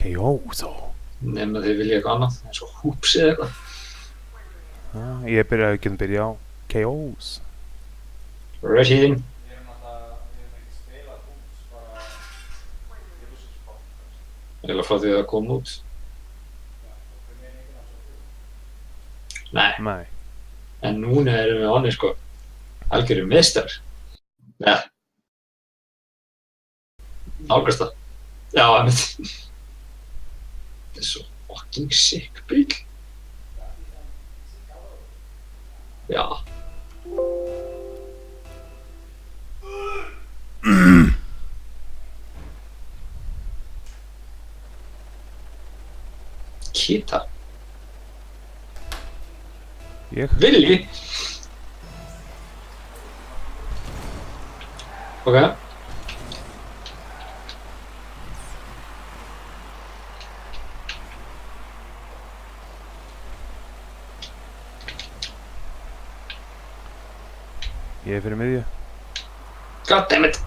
Kjóðó. Nema þið vilja eitthvað annað, eins og húps eða eitthvað. Ég getum byrjað á Chaos. Rössin. Eða frá því að það kom út. Nei, Nei. en núna erum við onni sko algjörum mistar. Ja. Nálgast það. Já, einmitt. Þetta er svo fucking sick bíl. Já. Kita. Ég? Villi. Ok. Ég er fyrir miðju. Goddammit.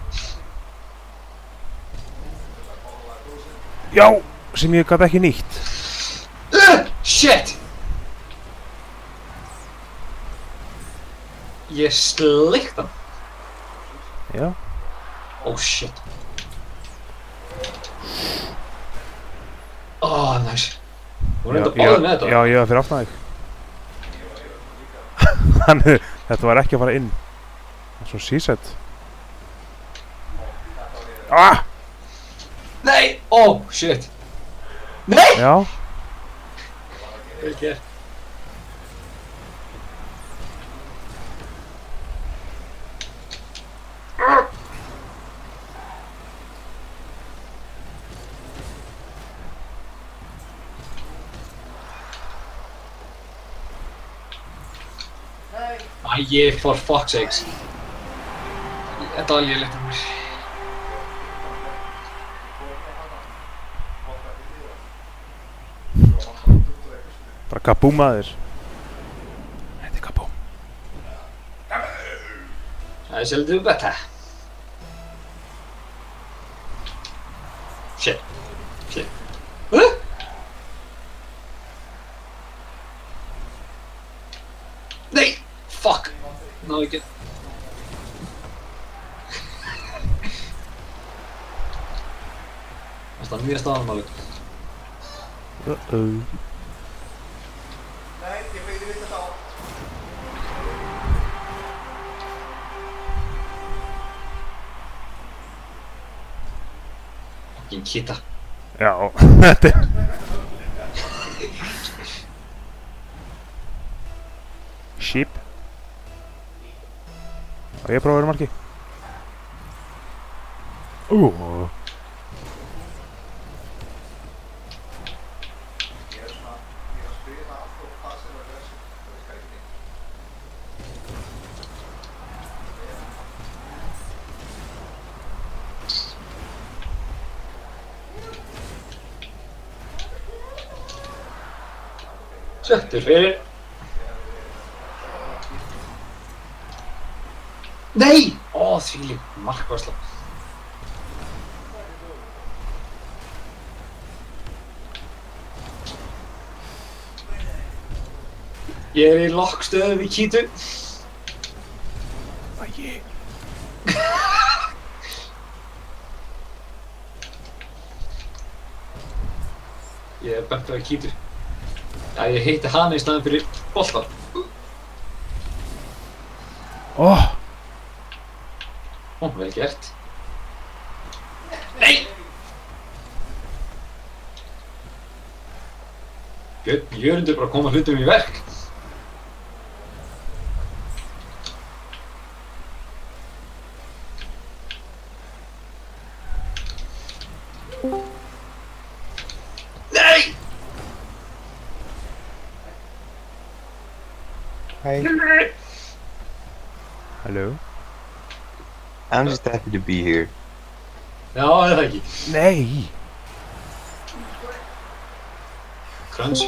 Já! Sem ég gat ekki nýtt. Shit. Ég slikkt hann. Já. Oh shit. Oh, nice. Hún er enda báðið með þetta. Já, ég var fyrir aftan þig. Þannig, þetta var ekki að fara inn. Það er svo sísett. Ah! Nei! Oh, shit. Nei! Já. Vel gert. Æi, for fuck's sakes. Þetta var lélegt af mér. Bara kabúm að þér. Þetta er kabúm. Það er svolítið betra. Shit. Shit. Nei! Fuck! Náðu ekki. Það er mjög staðanmáli. Nei, ég veit þetta þá. Fucking kita. Já, þetta er... Sheep. Og ég prófa að vera marki. Ég er að spila allt og passir og aggressiv. Það virkar ekki neitt. Settur fyrir. Nei! Ó, þvílík markvarsla. Ég er í lokkstöðu við Kítu. Æi. Ég er bent við Kítu. Já, ég heiti hana í staðinn fyrir boltan. Óh! Ó, vel gert. Nei! Björn Jörundur bara að koma hlutum í verk. Nei! Hi, Hello? I'm just happy to be here. Já, það ekki. Nei! Crunch.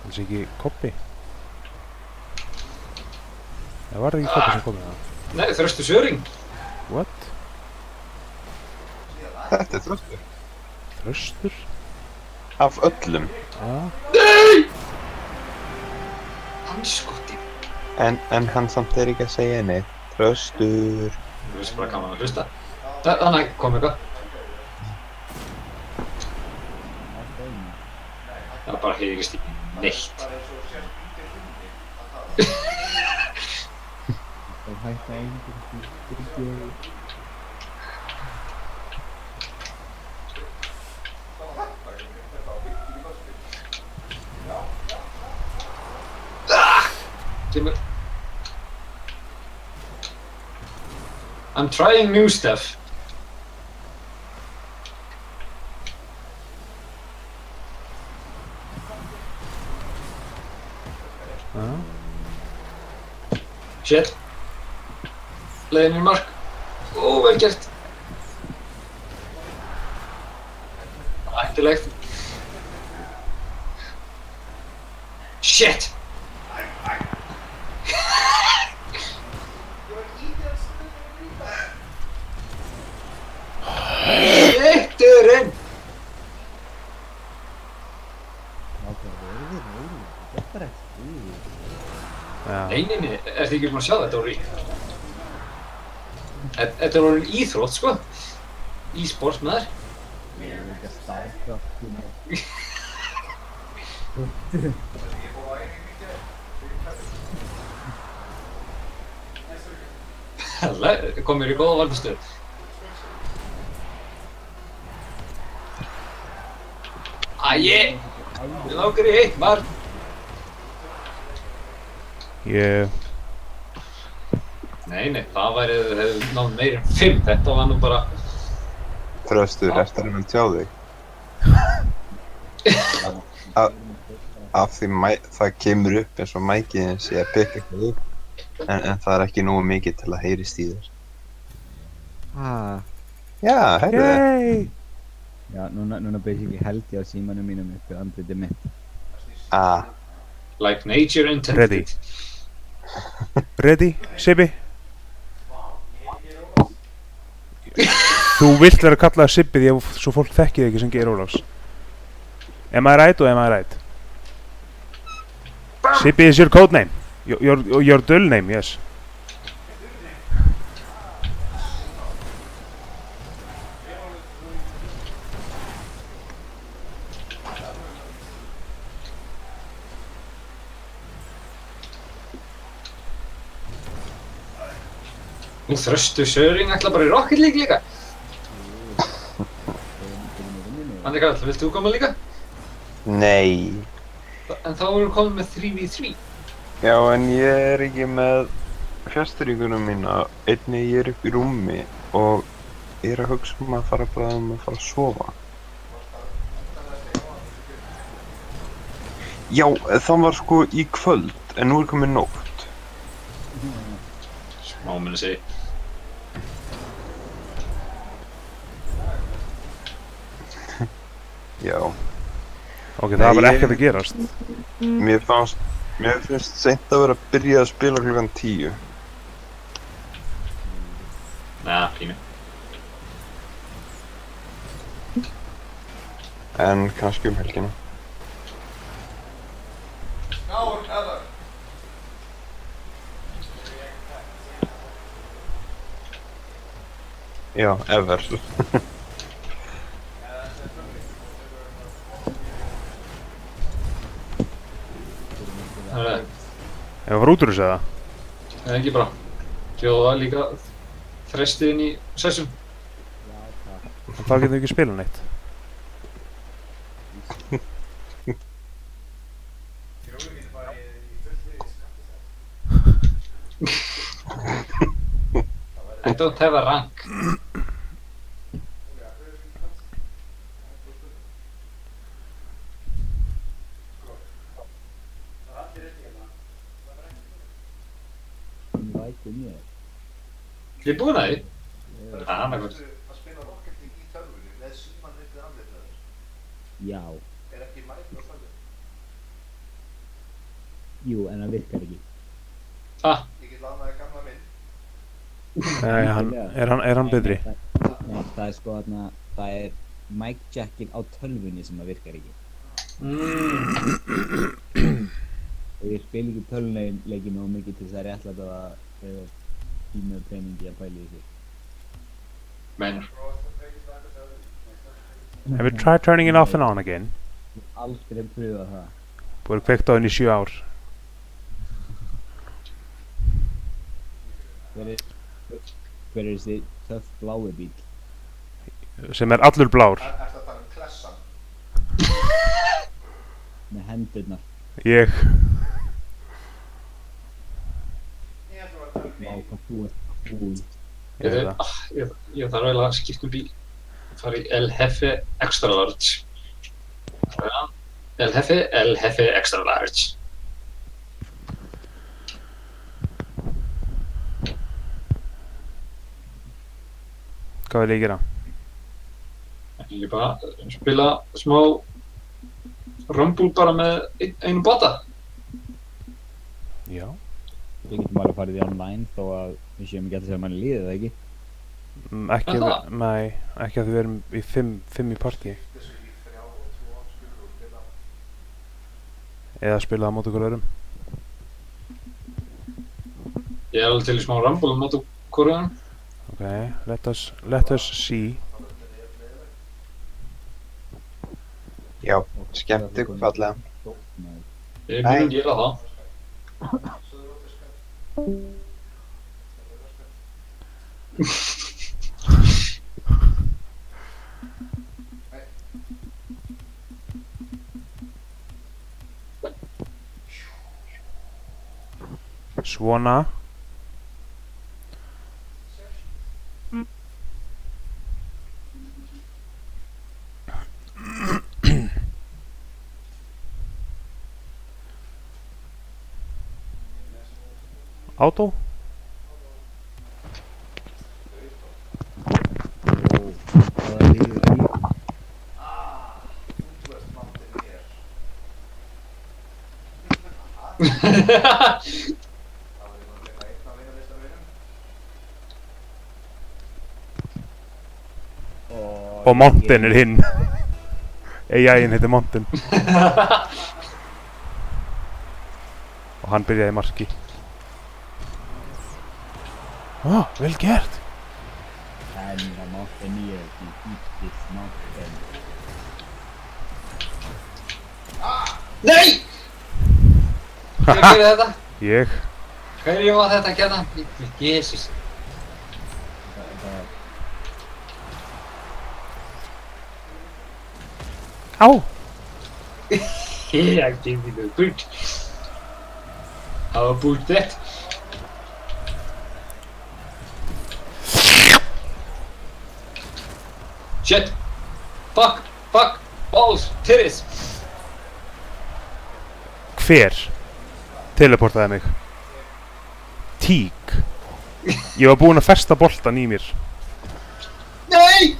Það sé ekki Kobbi. Það var ekki Kobbi sem kom með það. Nei, þröstu söring. What? Þetta er þröstur. Þröstur? Af öllum. Já. Nei! Hanskoti. En hann samt er ekki að segja neitt. Þröstur. Þú veist bara gaman að hlusta. Þannig kom eitthvað. Það bara heyrðist ekki neitt. Það er eins og sér undir húnni að tala. Það hægt að einhverjum fyrir Kemur. I'm trying new stuff. Já. Shit. Leiðin í mark. Ó, vel gert. Ættilegt. Shit. Shitturinn. Já. Nei, ertu ekki búin að sjá þetta, Óri? Þetta er orðin íþrótt, sko. E-sport með þér. Ég er ekki að Starcraft Kom mér í góða valdstöðu. Æi, ég langar í eitt mark. Ég... Nei, það væri, þau hefðu náð meir en 5. Þetta var nú bara... Þröstur, ertu að reyna að tjá þig? Af því það kemur upp eins og mækiðin sé að pikka eitthvað upp. En það er ekki nógu mikið til að heyrist í þér. Já, heyrðu þið. Yey! Já, núna basically held ég á símanum mínum uppi andlitið mitt. Like nature intended. Ready. Ready, Sibbi? Þú vilt vera kallað Sibbi því að svo fólk þekkið ekki sem Geir Ólafs. Am I right or am I right? Sibbi is your code name. Your dull name, yes. Nú þröstu Söring ætla bara í Rocket League líka. Andri Karl, vilt þú koma líka? Nei. En þá erum við komin með 3v3. Já, en ég er ekki með fjasturíkunum mína. Einnig ég er upp í rúmi og ég er að hugsa að fara bara að fara að sofa. Já, það var sko í kvöld, en nú er komin nótt. Smá minni segi. Já. Ok, það var ekkert að gerast. Mér finnst seint að vera að byrja að spila klukkan 10. Næ, pínu. En kannski helgina. Now, Heather. Já, ever. Það er Ef það var út úr þessu eða? ekki bara. Bjóða líka frestið inn í session. Þá getum við ekki spilað neitt. Þjóðin mín var í fullri I don't have a rank. Þið er búin að því? Annað gott. að spila Rocket League í tölvunni með síman upp við andlitið þess. Já, Er ekki mæk á tölvunni? jú, en það virkar ekki. Ah, Ég get lánaði gamla minn. Er hann betri? Nei, það er sko þarna, það er mic jackin á tölvunni sem að virkar ekki. Og ég spil ekki tölvuleiki nógu mikið til þess að réttlæta það tíma og peningi að pæla í þessu. Meinar. Have you tried turning it off and on again? Ég hef aldrei pröfað það. Búið kveikt á henni í 7 ár. Hver er þessi töff blái bíl? Sem er allur blár. Ertu að tala um klessan? Með hendurnar. Ég. Ég ætlum að tala um Vá, hvað þú ert cool. Ég þarf eiginlega að skipta um bíl. Fara í El Jefe Extra Large. Ja. El Jefe Extra Large. Hvað vil ég gera? Ég bara spila smá Rumble bara með einu bata. Já. Við getum bara farið í online þó að við séum ekki alltaf sem manni líðið, eða ekki? Ekki, Er það? nei, ekki að við erum í 5 í partí. þessu í 3 og 2 skilur og spila. Eða spila það mót okkur öðrum. Ég er alveg til í smá Rumble á móti hvorum. Okay, let us see. Já, skemmt ykkur fallega. Ég mun gera það. Svona. Auto? Það líður í. Þú ert máttinn mér. Það var ég að finna einn af vinalistanum mínum. Og Mountain er hinn. AI-in heitir Mountain. Og hann byrjaði í marki. Vel gert. And the mountaineer to eat this mountain. Nei! Hver gerir þetta? Ég. Hverju var þetta að gera? Jesus. Á! Yeah, I gave you the boot. How about that? Shit! Fuck! Fuck! Balls! Titties! Hver? Teleportaði mig. Tík. Ég var búinn að festa boltan í mér. Nei!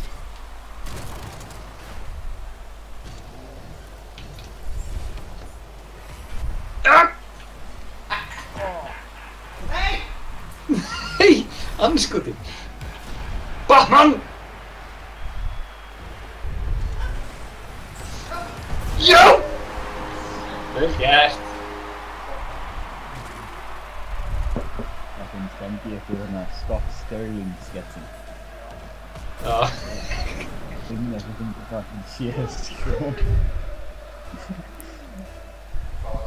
Hei! Anskoti! Batman! Já! Vel gert! Það finnst stendi eftir þarna Scott Sterling sketsin. Já. Finna sem finnst fucking shit, sko.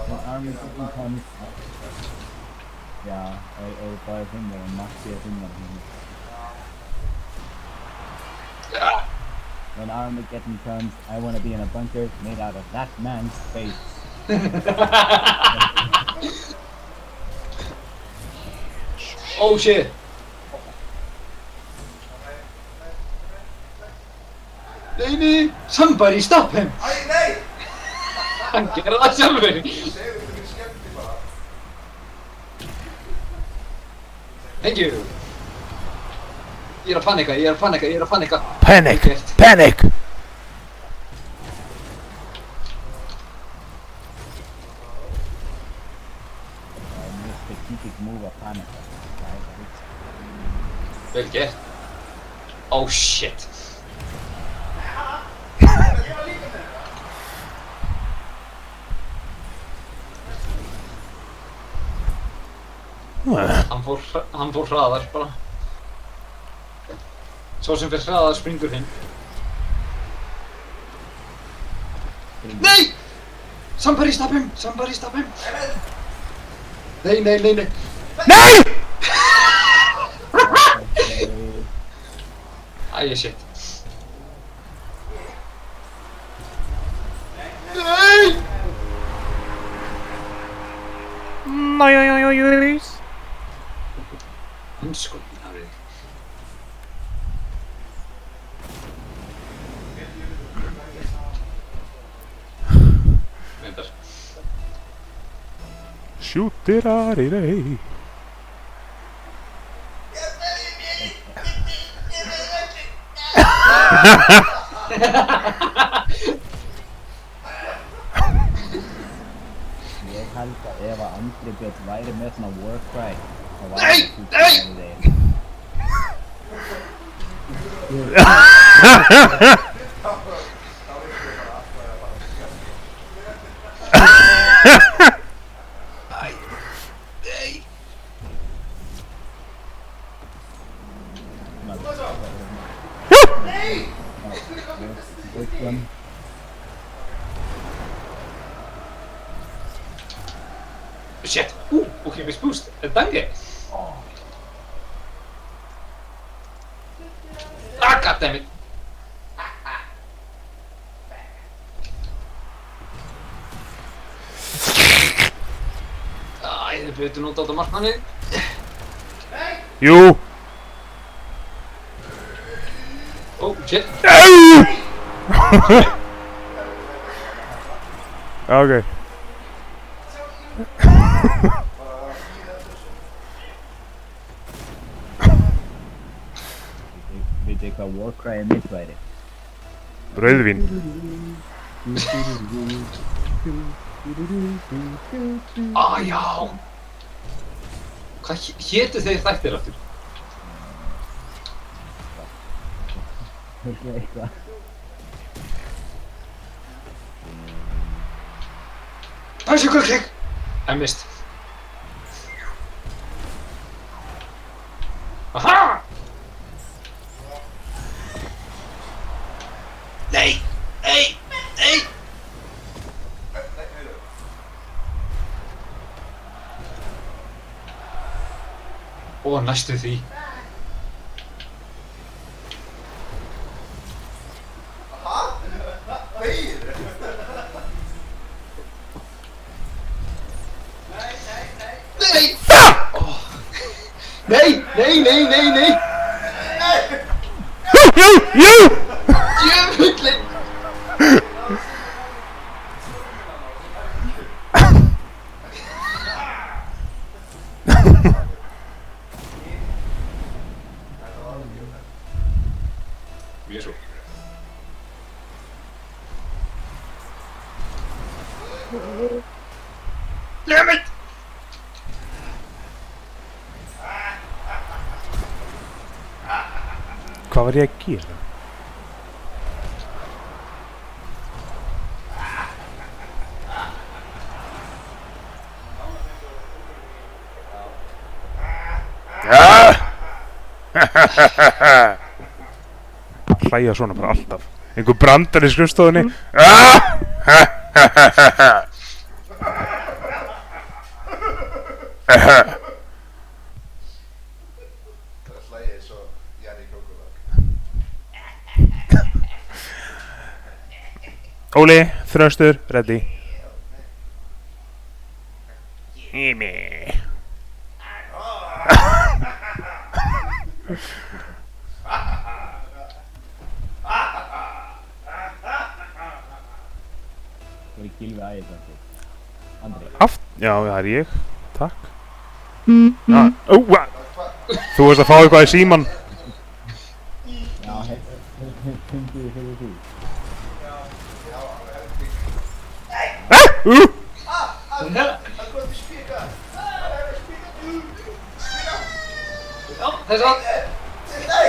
When Armageddon comes. Já, og bara finna og Matti að finna það. When Armageddon comes, I wanna be in a bunker made out of that man's face. Oh shit! Nei! Somebody stop him! Æ, nei! Hann gerði það sjálfur! Segðu þetta fyrir skemmti bara. Thank you! Ég er að panika. Panic! Vel gert. Panic! Mjög strategic move að panika. Það er það. Vel gert. Á Oh shit. Ég var líka með það. Hann fór hraðar bara. Svo sem fyrir hraðar springur hinn. Nei! Somebody stop him! Somebody stop him! Nei, nei, nei, nei. NEI! Æ, shit. Nei! Hanskotinn hafið þig. Reyndar. Shootirariri. Ég held að ef að Andri Björn væri með svona Warcry þá Nei, væri nei! Shit! Ok, við spúst. Danke! Ah, goddammit! Æ, þið betur nút á þetta markmanni. Jú. Oh, shit! Ok. Veit þið hvað Warcry mitt væri? Rauðvín. Ah, já! Hvað hétu þeir þættir aftur? Eitthvað. Bicycle kick! I missed. Aha! Nei! Nei! Nei! Ó, næstu því. Nei! Oh. Nei! Nei, nei, nei, nei! Jú! Djöfullinn! Mjög svo. Dammit! Hvað var ég að gera? Hlæja svona bara alltaf. Einhver brandar í skrifstofunni. Það hlægir eins og Janni Kókólag. Óli, Þröstur, ready. Ími. Það er Gylfi Ægilsson. Andri. Já, það er ég. Takk. Þú veist að fá eitthvað í síman. Já, hundið fyrir því. Han går til spika! Já, þess að... Nei!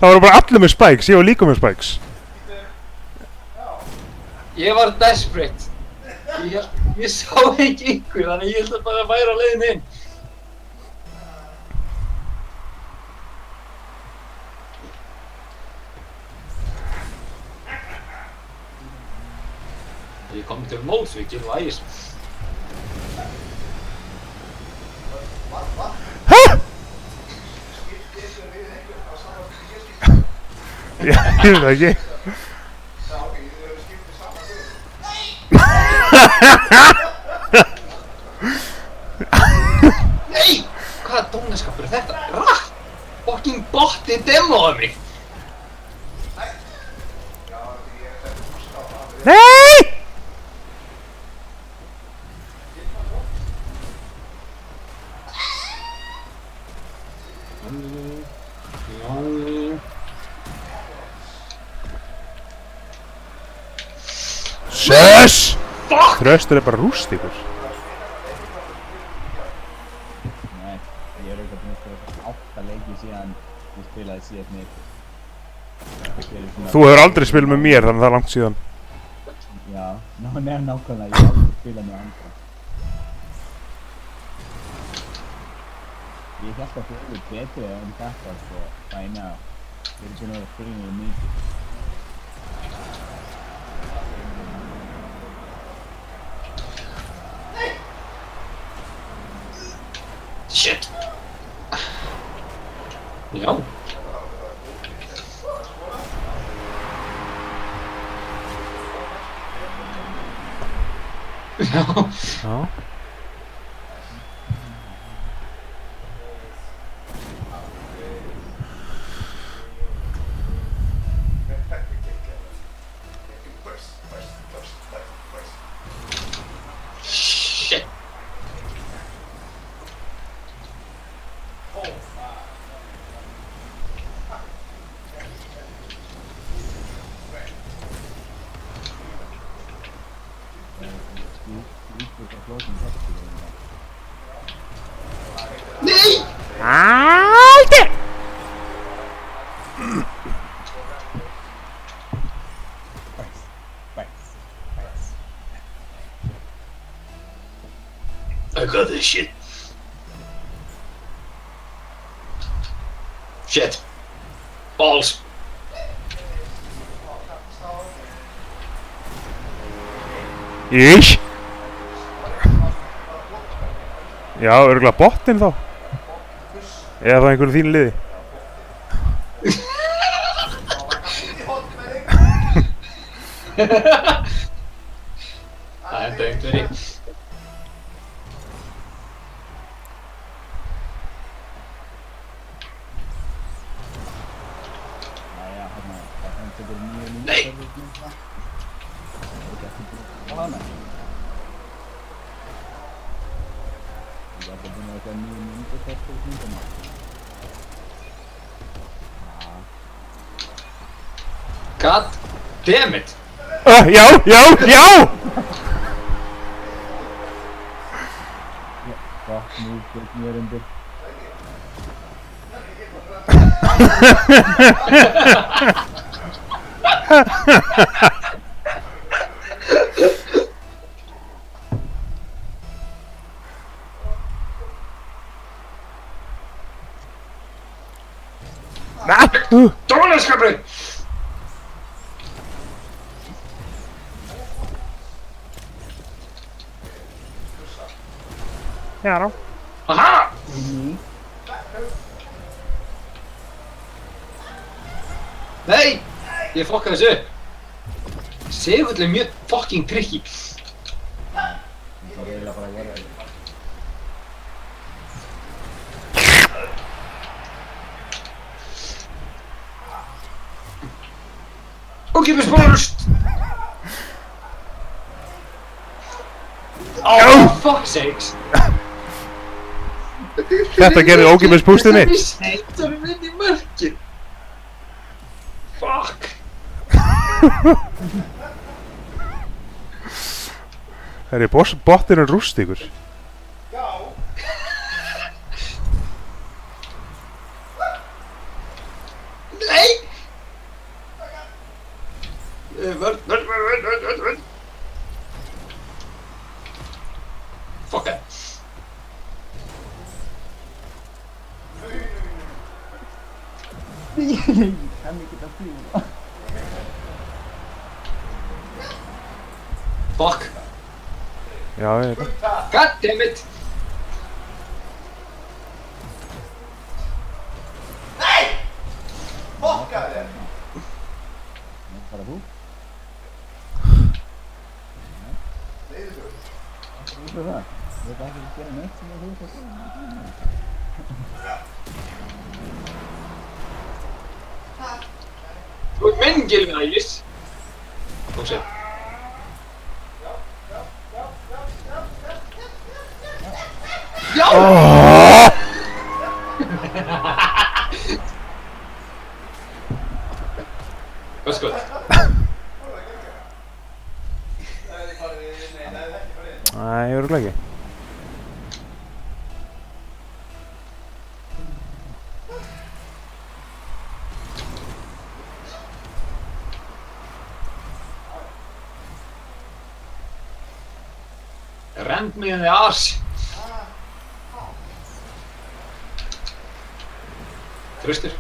Það voru bara allir með spikes, ég var líka með spikes. Ég var desperate. Ég sá ekki ykkur, þannig ég held að bara væri á leiðinni inn. Ég kom til mótsvíkir og ægis. Já, ég veit það ekki. Já, ok, þið verður skiptið saman við. Nei! Hvaða dónaskapur er þetta? Rætt! Fucking botti demoði mig! Já, því ég er þetta húska á það. Nei! Söss! Fuck! Þröstur er bara rúst ykkur. Nei, ég er auðvitað búinn að spila 8 leiki síðan ég spilaði síðan mér. Þú hefur aldrei spilað með mér, þannig að það er langt síðan. Já, nákvæmlega, ég hef aldrei spilað með andra. Ég held að þú eru betri en þetta, sko, bæna við erum búin að vera að spila með mikið. Shit! Já. Já. Já. Shit! Nei! Aldrei! I got this shit. Shit. Balls. Ísh! Já, örgulega botinn þá. Eða þá einhverju þínu liði. Það enda einhverji. Jæja, hérna, það tekur 9 mínútur. Nei. Það er ekki búin að hana. Ég er ekki búin að vera 9 mínútur þessu myndina. God damn it. Já, já, já! Gott move, gett mér undir. Dónaskapur! Já, þá. Aha! Nei! Ég fokkaði þessu upp. Segull er mjög fucking tricky. Það er eiginlega bara að vera þetta. Ókipis bólust! Oh, fuck sakes! Þetta gerði ókipis pústið mitt. Þetta er minn í mörkið. Fuck! Það er botinn rúst ykkur. Já, Nei! Vörn. Fuck it. Kann ekki geta fljúa. Fuck. Já, ég veit það. God damn it. Fokka þér! Bara þú? Leiðu svo. Þú veist það? Ég veit ekki að gera neitt sem þú veist að segja. Þú ert minn Gilvægis. Þú sé. Já! Hvað sko? Nei, ég örugglega ekki. Rend me in the arse. Tröstur.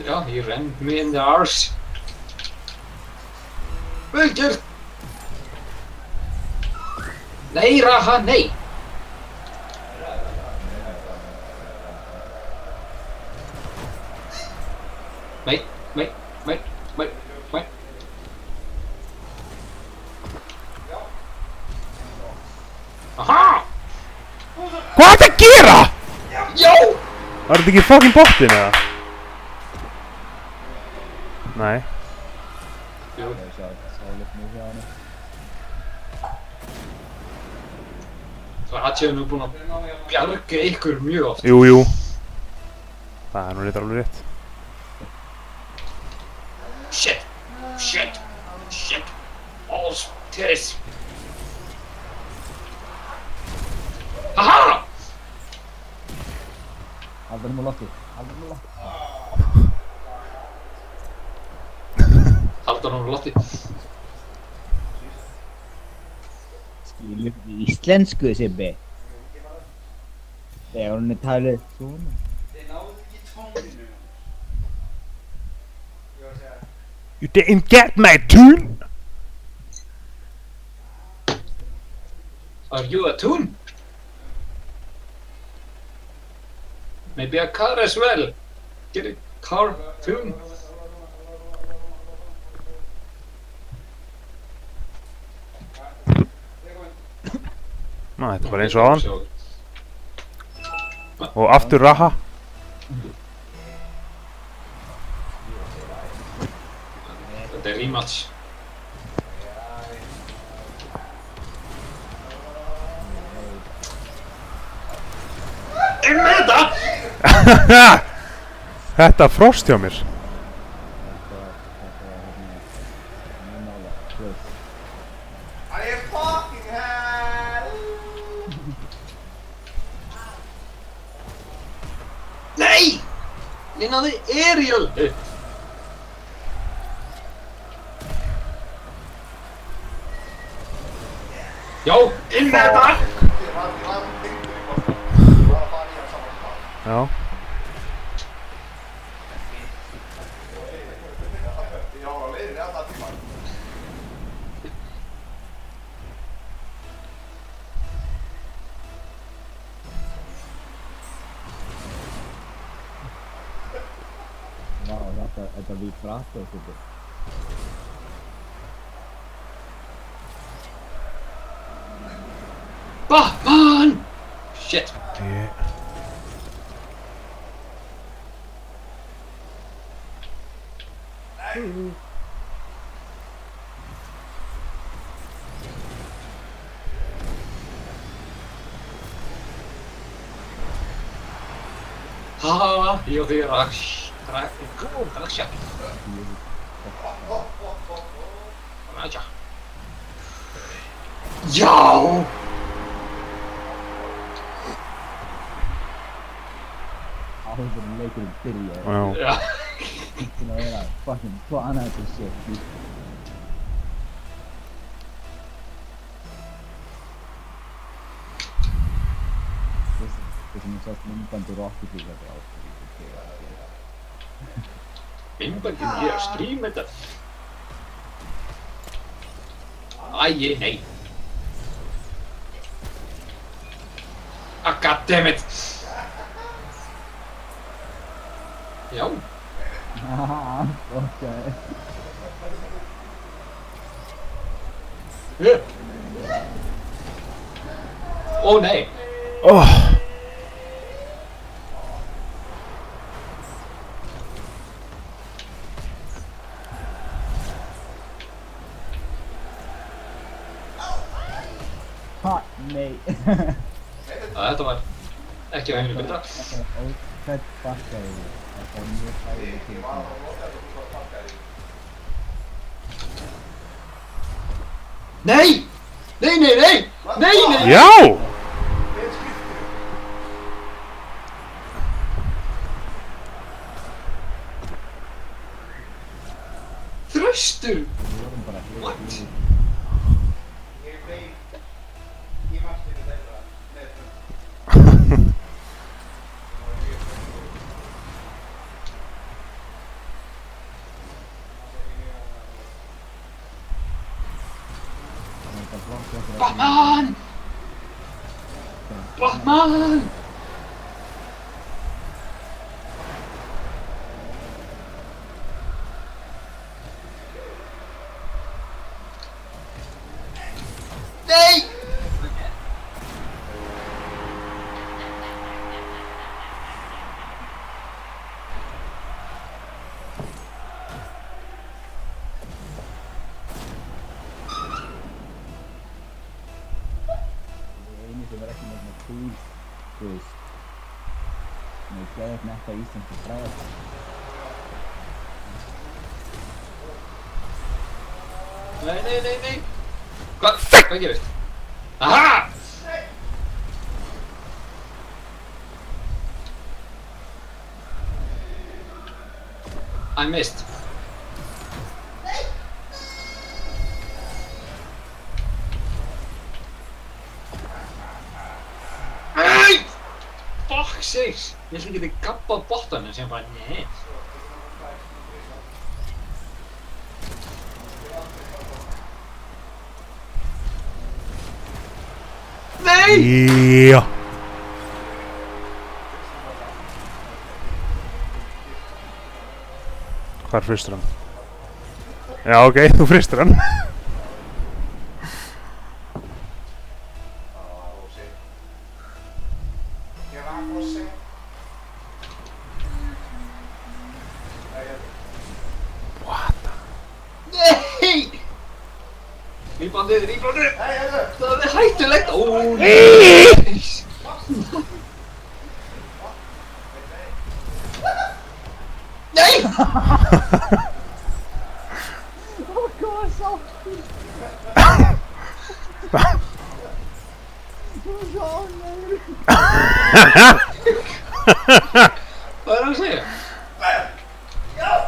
Já, ég rend me in the arse. Vel gert. Nei, Raha, nei. Nei. Aha! Hvað er þetta að gera? Já! Var þetta ekki fucking bottin eða? Nei. Jú. Sá litt mjög hjá henni. Það er nú búinn að bjarga ykkur mjög oft. Jú. Það er nú reyndar alveg rétt. Shit. Alls titties. Aha! Haldur hann á lofti. Haldur hann á lotti. Skilur við íslensku, Sibbi? Þegar hún talið svona. Þið náðu ekki tóninu. Ég var að segja. You didn't get my tune? Are you a tune? Maybe a car as well. Get a car tune. Ná, þetta var eins og áðan. Og aftur Raha. Þetta er rematch. Inn með þetta! Þetta frost hjá mér. Are you fucking hell? Nei! Ég náði aerial upp. Já, inn með þetta! Ég var tengdur í bóttan. Ég var að fara í hann saman stað. Já. Ég var á leiðinni allan tímann. Vá, þetta við brattu, Sibbi. Batman! Shit. Ha, io ti Raksha. Já! Áður en leikurinn byrjaði. Já. Já. Til að vera fucking planað þetta shit, dude. sást myndbandi Rocket League þetta er Myndbandin ég að streama þetta. Æi, nei. Ah, goddammit. Já. Haha, ok. Ó nei. Ha, nei. Þetta var ekki að henni betra. Þetta er ókvæmt bakkaði. Þetta er mjög hægir til það. Nei! Nei, nei, nei! Nei, nei! Já! Þröstur! Við vorum bara hér. What? Ég veit í markinu þeirra með Þetta er flott okkur að Batman! Batman! Nei! eini sem er ekki með svona cool, þú veist, með geðað netta íslensku fræðar. Nei, nei, nei, nei! Hvað gerist? Aha! I missed. Nei! Fuck sakes! Ég ætla ekki að gabba á bottanum sem bara nei. Nei! Já. Hvar fristur hann? Já, ok, þú fristur hann. Ég var að fósi. Nei! Rýbandið, rýbandið! Nei, hefðu. Það er hættulegt! Ó, nei! Nei! Hvað er hann að segja?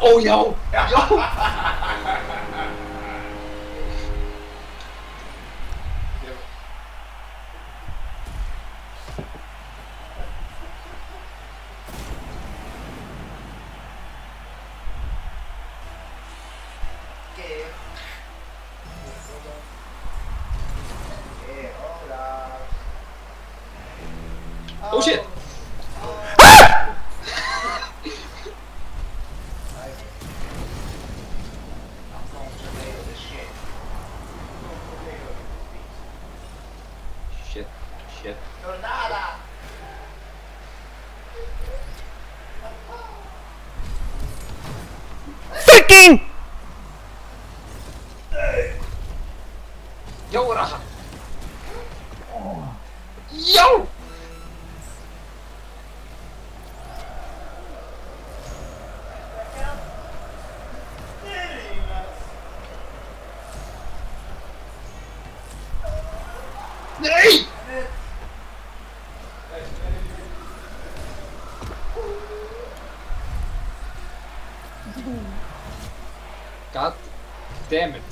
Ó, já! Já! Oh shit! Shit, shit. Fucking! Jó, Raha! Jó! Nei! God damn it.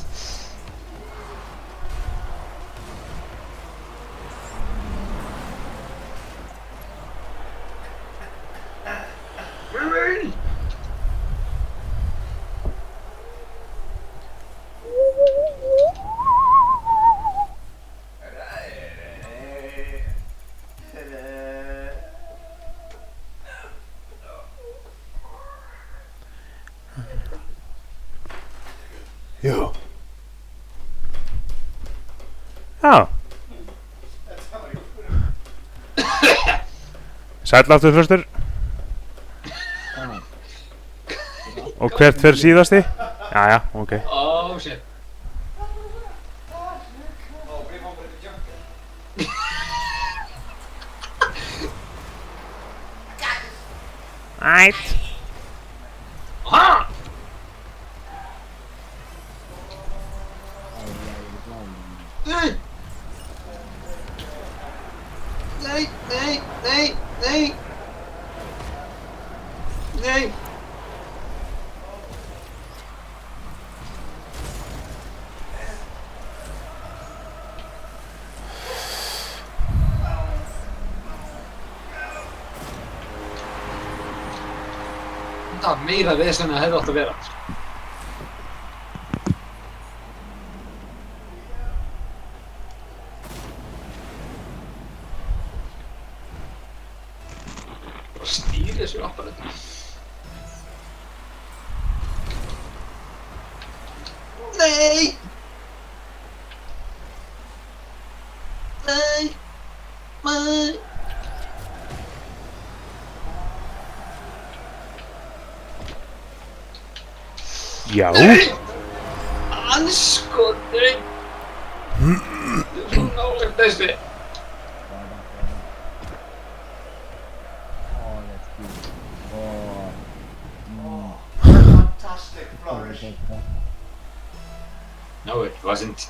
Jú. Já. Þetta var ykkur. Sæll aftur fyrstur. Og hvert fer síðasti? Jæja, ok. Oh shit. Ó, við fáum bara eitthvað junker. Ætt. Ha! Nei! Nei, nei, nei, nei! Nei! Það var meira vesen en það hefði átt að vera. Bara stýri þessu apparati. Nei! Nei! Nei! Já. Anskotin! Þetta er svo nálægt þessi. Oh, that's good. Oh. Fantastic flourish. No, it wasn't.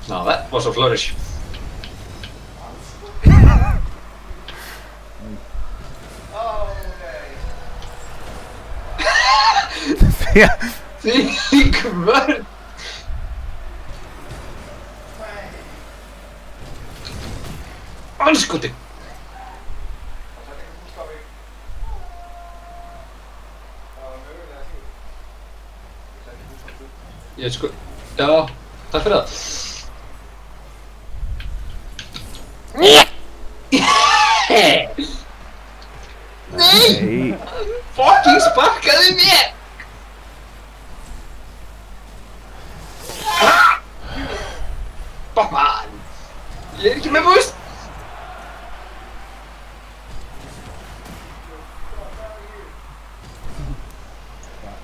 Now that was a flourish. Oh, nei. Þvílík vörn! Anskotin! Það er eitthvað fúst á mig. Það var mögulega því. Ég setti fúst á mig. Ég sko... Já, takk fyrir það. Nei. Fucking sparkaði mér! Batman! Ég er ekki með búst!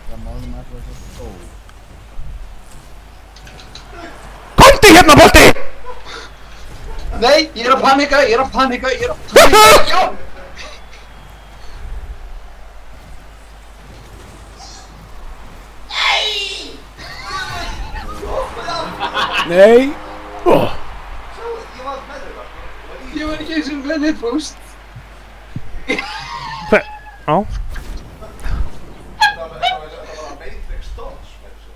Það málum alltaf svo stóð. Komdu hérna, bolti! Nei, ég er að panika, ég er að panika, ég er að panika! Já! Nei. Oh. Svo, ég var með þér bara. Ég var ekki eins og með þér búst. Já. Það var Matrix Dodge með þessu.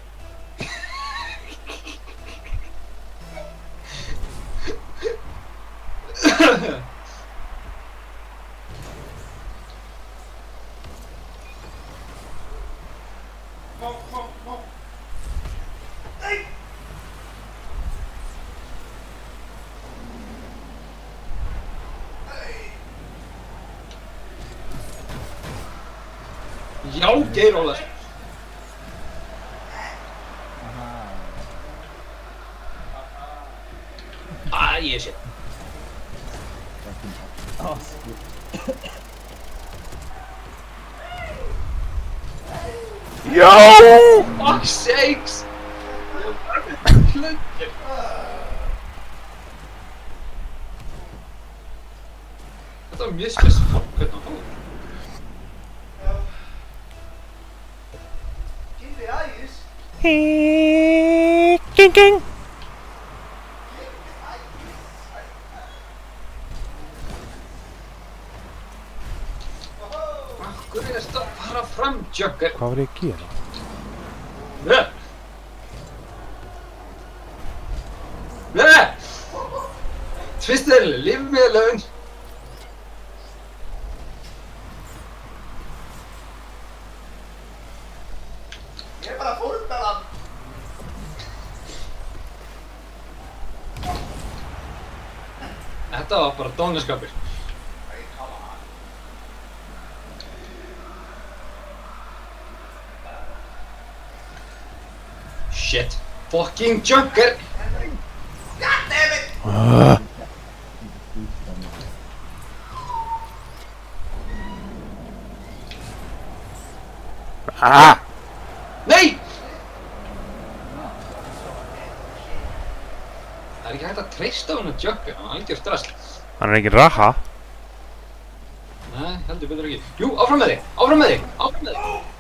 Má. Nei! Já, Geir Ólafsson. Ég sé. Oh, shit. Já. Fuck sakes! Hlutir. Þetta var mjög spes hvernig hann fór. Give the eyes. Ging, ging. Akkur er þetta að fara fram, Jugger? Hvað var ég að gera? Nei! Nei! Tvistir, leave me alone. Ég er bara fórnalamb. Þetta var bara dónaskapur. Æ, Shit. Fucking junker. Ah! Nei! Það er ekki hægt að treysta honum junker, hann er algjört drasl. Hann er engin raha. Nei, heldur betur ekki. Jú, áfram með þig, áfram með þig, áfram með þig.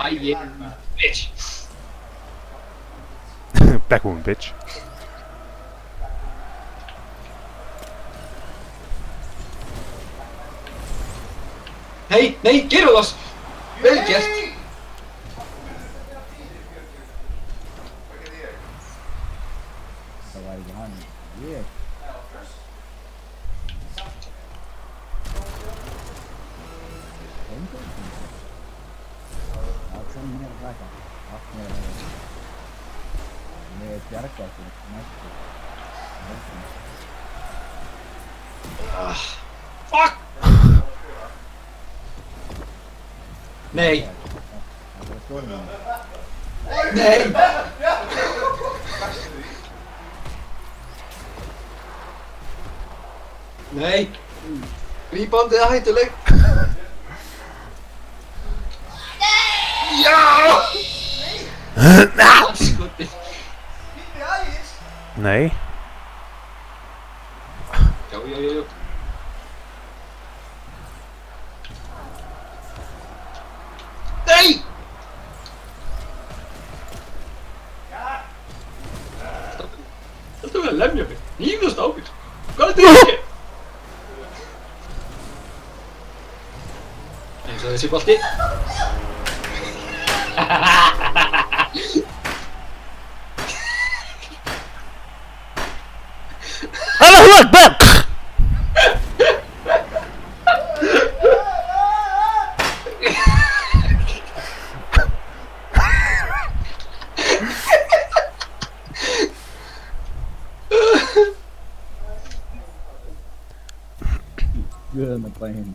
Æ, bitch. Backwoman, bitch. Nei, nei, gerðu það! Vel gert! Það var ekki hann. Ég. Allt sem mér að hlaka. Allt mér að hlaka. Mér er bjargað til næstu. Fuck! Nei! Það er stórnum. Nei! Nei! Reboundið er hættuleg! Já! Skotið! Nei. Já, já, já, já. Nei! Þetta verður að lemja mig. Hýðast á mig. Hvað er þetta ekki? Eins og þessi bolti. Allahu Akbar! Guðan að bæinn.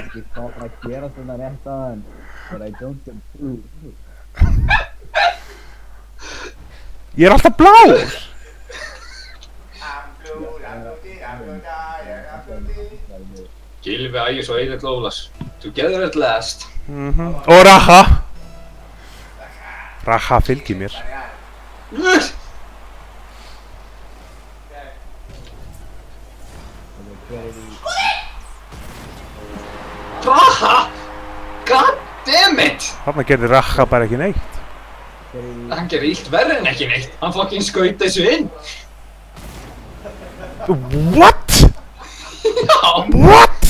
Ég þátt að gera svona rétt aðan, but I don't approve. Ég er alltaf blár! Gylfi Ægis og Egill Ólafs. Together at last. Og raha! Raha fylgir mér. Raha! God damn it! Þarna gerði raha bara ekki neitt. Hann gerir illt verri en ekki neitt. Hann fucking skaut þessu inn. What? Já! What?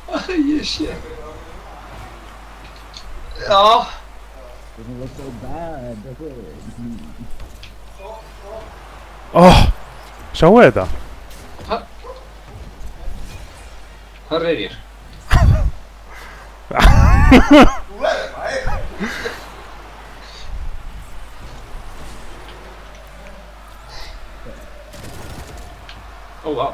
Æ, shit. Já. Doesn't look so bad, does it? Sjáu þetta? Hvað reyðir? Ó, vá.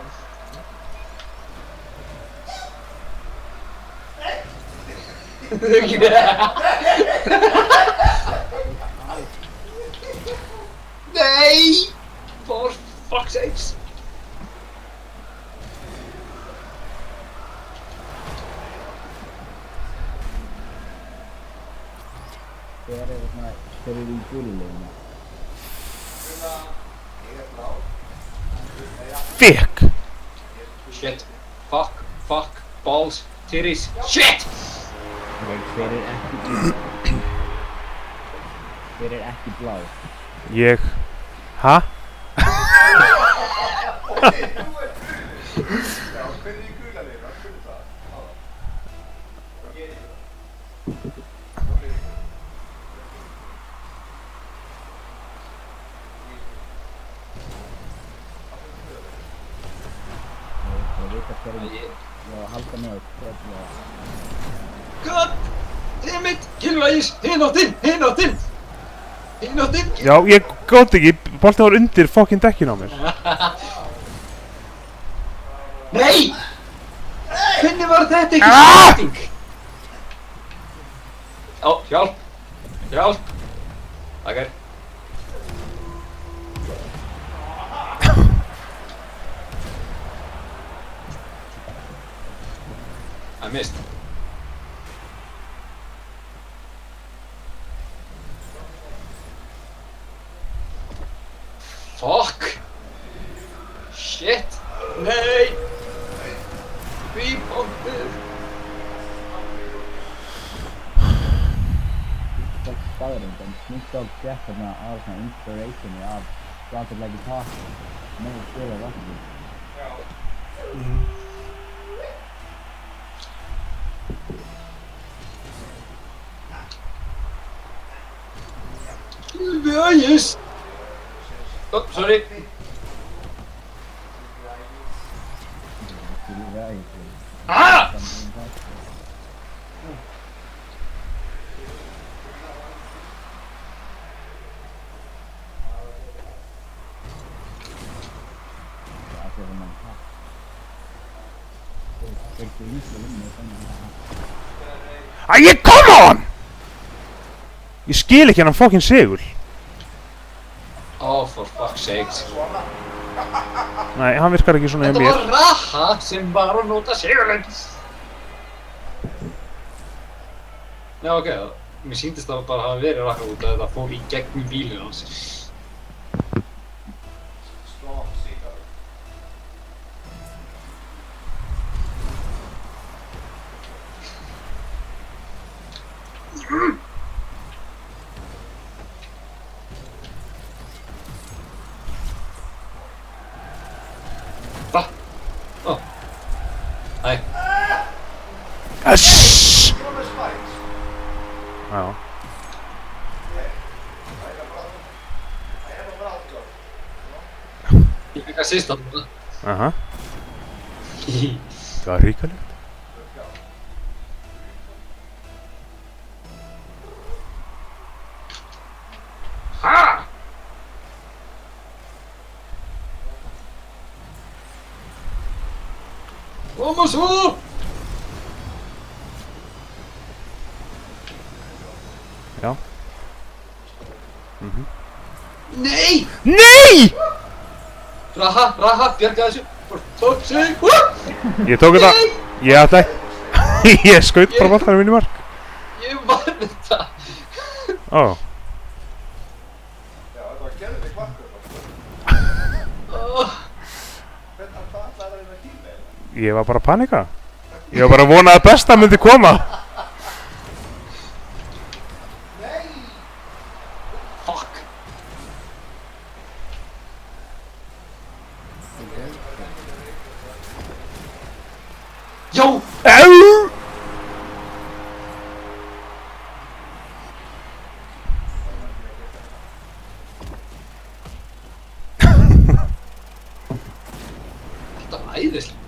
Nei! For fuck's sakes! Hver er í gulluleginu? Fikk! Shit. Fuck. Fuck. Balls. Titties. Shit! Hver er ekki blá? Ég... Ha? Halda með God damn it! Gylfi Ægis! Hinn áttinn! Hinn áttinn! Nóttin! Já, ég gátt ekki, boltinn var undir fokkin dekkin á mér. Nei! Hvernig var þetta ekki Ah! sending? Já, hjálp! Hjálp! Takkar. Það er mist. Fuck! Shit! Nei! Reboundið! Það staðurinn, en Snoop Dogg fékk þarna af svona inspirationi af Drop It Like It's Hot með að spila vatnum. Ja, yes! Oh, sorry. Ah! Æ, come on! Ég skil ekki hennan fokkin segul. Oh, for fuck's sakes. Nei, hann virkar ekki svona hjá Þetta mér. var Raha sem var að nota sigurleik. Já, ok, mér síndist það bara hafa verið Raha út að þetta fór í gegnum bílinn hans. Strong seagull. Va? Oh. Hæ. Ass! Promise fights. Já. I have a mouth gun. Ég fikk assist á þetta. Aha. Það var ríkalegt. Ha! Koma svo! Já. Nei! Nei! Raha, bjarga þessu. For fuck's sake. Woo! Ég tók þetta. Ég ætla ekki. Ég skaut bara boltanum inn í mark. Ég vann þetta. Ó. Já, þetta var gerðið kvarkur. Oh. Hvernig hvað ætlaði að reyna að kýla eða? Ég var bara að panika. Ég var bara að vona að besta myndi koma. Nei! Fuck. Já! Au! Þetta var æðislega.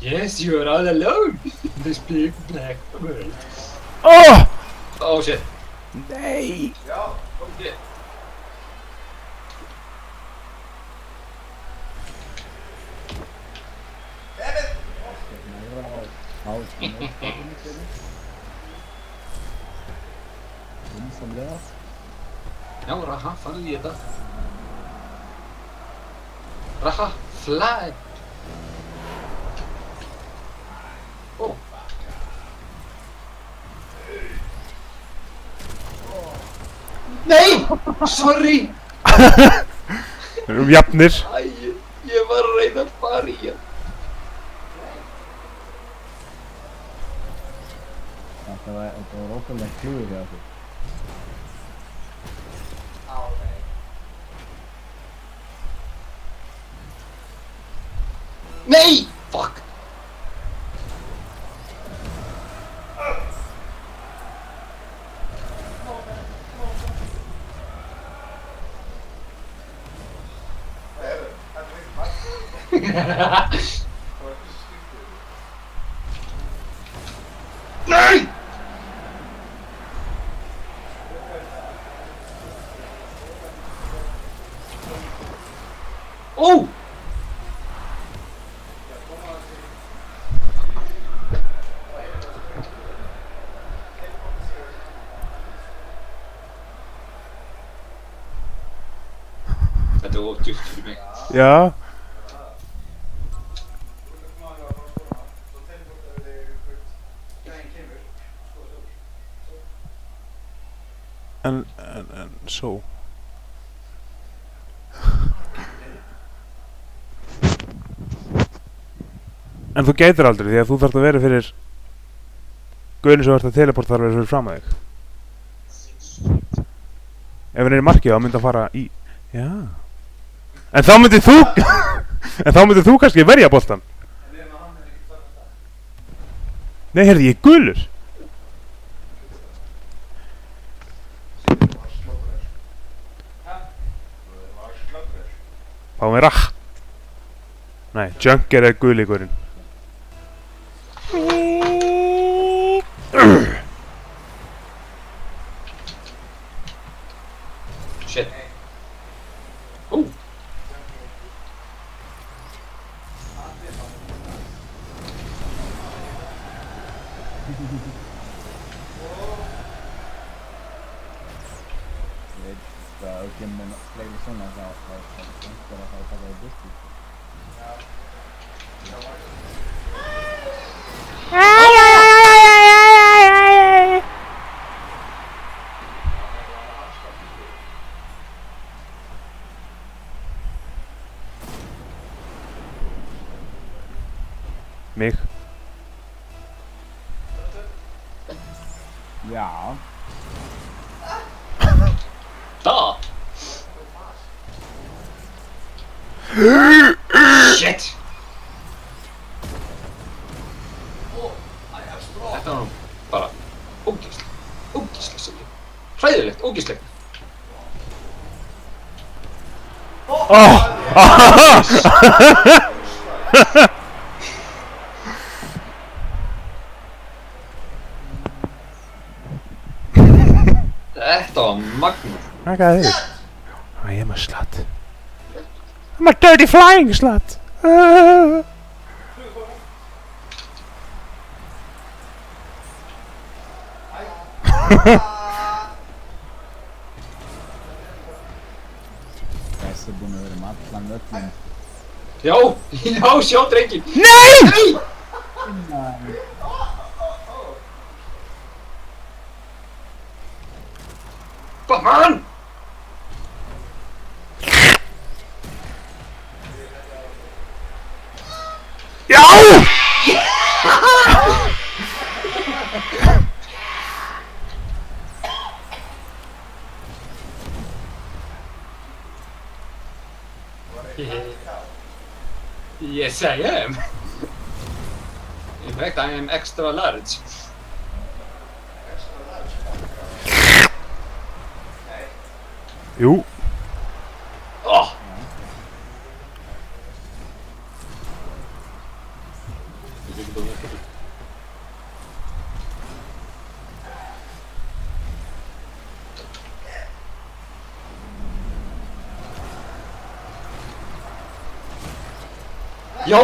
Yes, you are all alone in this big black world. Ó! Oh shit. Nei! Já, Oh shit. David! Vinsamlega. Já, Raha, farðu í þetta. Raha, fly! Ó. Nei! Sorry! Við erum jafnir. Æ, ég var að reyna að fara í hann. Þetta var ótrúlega klúður hjá okkur. Á, nei. Nei! Fuck! David, þetta Hvað er þessi skiptið? Nei! Ó! Þetta er of djúpt fyrir mig. Já. En svo. En þú gætir aldrei því að þú þarft að vera fyrir gauðin sem verður að teleporta þarf að vera fyrir fram að þig. Ef hann er í markið þá myndi að fara í... Já. En þá myndið þú... En þá myndið þú kannski verja boltan. Nei, heyrði, ég er gulur. Fáum við rakk. Nei, Junker er gul í gulinn. Shit. Ó! Ég veit að ef kemur fleiri svona þá er einhver að fara að taka það burtu. Mig. Já. Það! Shit! Þetta var nú bara ógeðslega silly. Hræðilegt, ógeðslegt. Þetta var magnað. Okay. I am a slut. I'm a dirty flying slut. Þessi er búinn að vera um allan völlin. Já, já, sjá drengin. Nei! Nei! Batman! Já! Yes, I am. In fact, I am extra large. Jú. Oh! Já!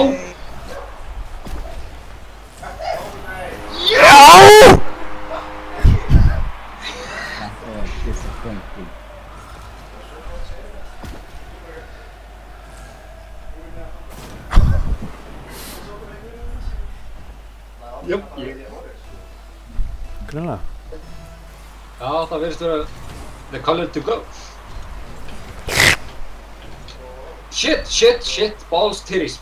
Já! Þetta er disappointing. Jöp, ég... Grunlega. Já, það verðist vera the color to go. Shit, shit, shit, balls, titties.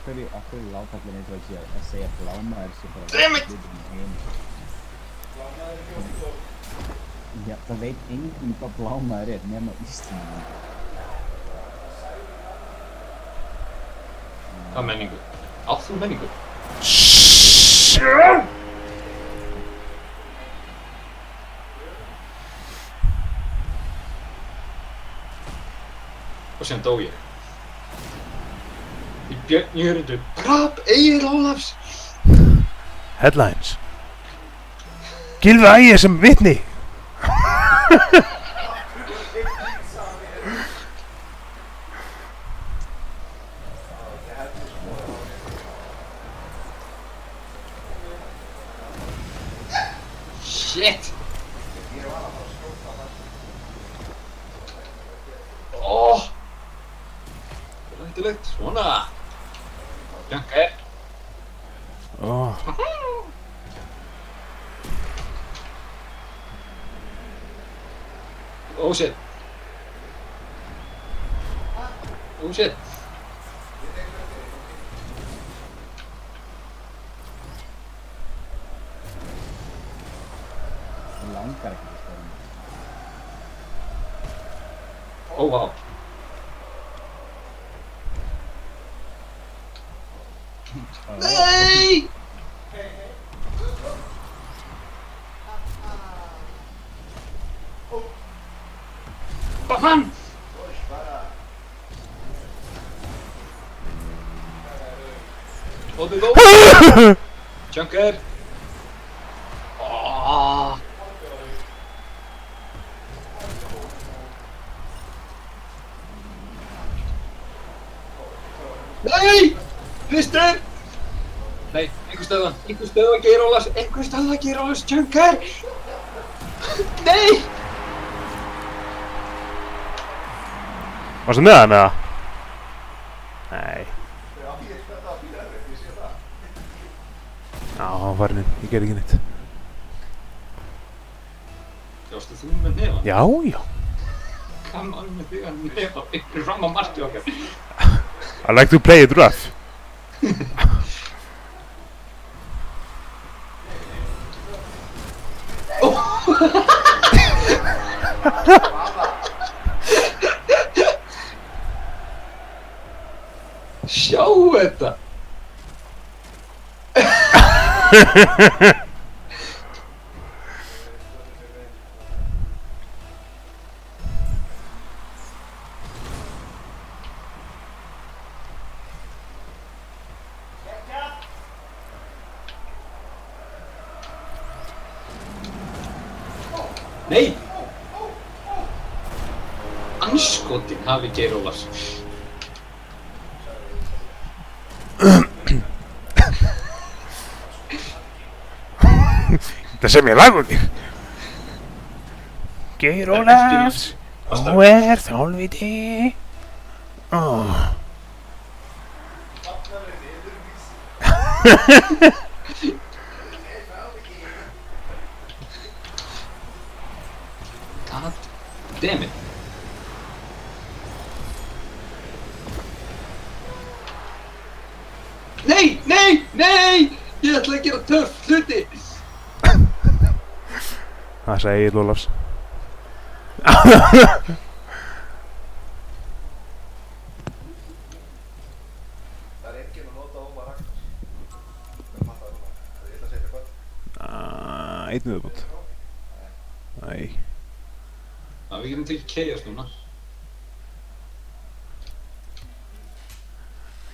hverju láta allir eins og að segja blámaður sé bara Damn it! hluturinn í heimi? Já, það veit enginn hvað blámaður nema Íslendingar. Hvað menningu? Átt þú menningu? Og sem dó ég. Í Björn Jörundu. Drap Egill Ólafs. Headlines. Gylfi Ægir sem vitni. Shit! Óh! Það er hættulegt. Svona! Janker! Oh. Oh shit! Oh shit! Það langar ekki að stöða mig. Oh wow! Nei! Batman! Hold it low! Junker! Oh. Nei! Hristur! Nei, einhver stöða Geir Ólafs, Junker! Nei! Varstu með hann eða? Nei. Já, ég spennti að bíða erfitt, ég sé það. Já, hann var farinn inn, ég gerði ekki neitt. Jástu þú með nefa? Já, já. Gaman með þig að nefa ykkur fram á marki okkar. I like to play it rough. Sjá þetta! Nei! Anskotin hafi Geir Ólafs. Það sem ég lagur þig. Geir Ólafs, þú ert hálfviti. God damn it. Nei, nei, nei! Ég ætla að gera töff hluti. Það sagði Egill Ólafs. Það er enginn að nota Ómar Ragnars. Við maður það núna. Ég ætla að setja hvað. Einn viðbútt. Nei. Já, við getum tekið chaos núna.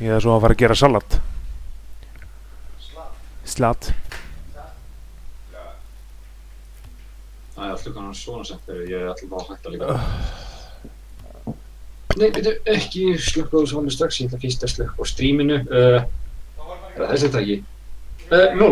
Ég er svo að fara að gera salat. Slat. Það er alltaf kannan svona sent þegar ég ætla bara að hætta líka. Nei, veitu, ekki slökka á þessu alveg strax. Ég ætla fyrst að slökka á streaminu. Er það þessi tæki? Nú.